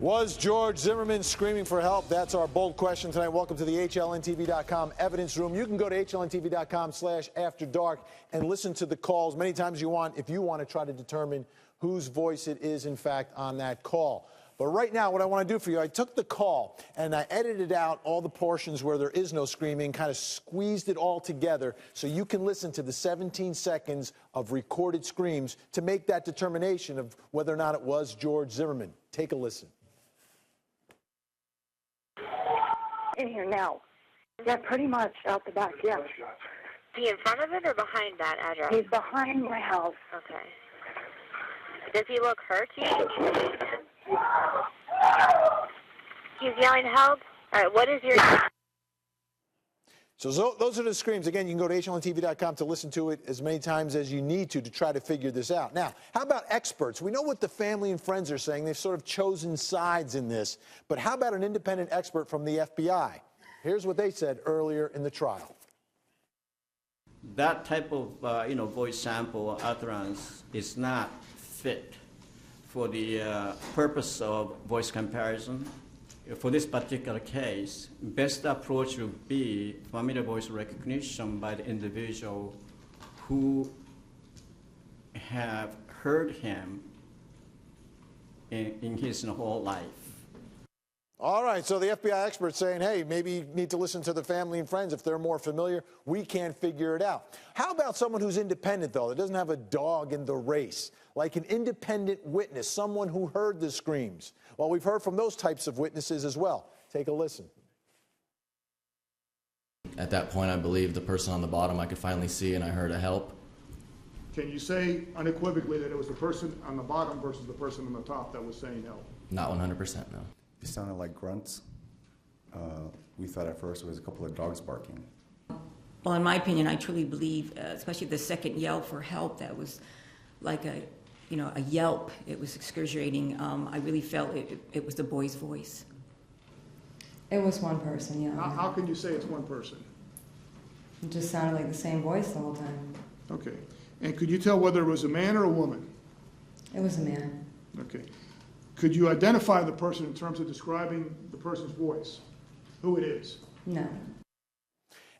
Was George Zimmerman screaming for help? That's our bold question tonight. Welcome to the HLNTV.com evidence room. You can go to HLNTV.com/afterdark and listen to the calls many times you want if you want to try to determine whose voice it is, in fact, on that call. But right now, what I want to do for you, I took the call and I edited out all the portions where there is no screaming, kind of squeezed it all together so you can listen to the 17 seconds of recorded screams to make that determination of whether or not it was George Zimmerman. Take a listen. In here now. Yeah, pretty much out the back, yeah. Is he in front of it or behind that address? He's behind my house. Okay. Does he look hurt to you? He's yelling help? All right, what is your... So those are the screams. Again, you can go to HLNTV.com to listen to it as many times as you need to try to figure this out. Now, how about experts? We know what the family and friends are saying. They've sort of chosen sides in this. But how about an independent expert from the FBI? Here's what they said earlier in the trial. That type of voice sample or utterance is not fit for the purpose of voice comparison. For this particular case, best approach would be familiar voice recognition by the individual who have heard him in his whole life. All right, so the FBI experts saying, hey, maybe you need to listen to the family and friends if they're more familiar. We can't figure it out. How about someone who's independent, though, that doesn't have a dog in the race, like an independent witness, someone who heard the screams? Well, we've heard from those types of witnesses as well. Take a listen. At that point, I believe the person on the bottom I could finally see, and I heard a help. Can you say unequivocally that it was the person on the bottom versus the person on the top that was saying help? Not 100%, no. It sounded like grunts. We thought at first it was a couple of dogs barking. Well, in my opinion, I truly believe, especially the second yell for help, that was like a yelp. It was excruciating. I really felt it was the boy's voice. It was one person, yeah. How can you say it's one person? It just sounded like the same voice the whole time. Okay. And could you tell whether it was a man or a woman? It was a man. Okay. Could you identify the person in terms of describing the person's voice? Who it is? No.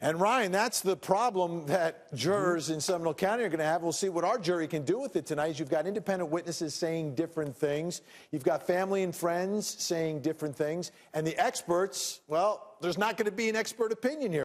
And Ryan, that's the problem that jurors in Seminole County are going to have. We'll see what our jury can do with it tonight. You've got independent witnesses saying different things. You've got family and friends saying different things. And the experts, well, there's not going to be an expert opinion here.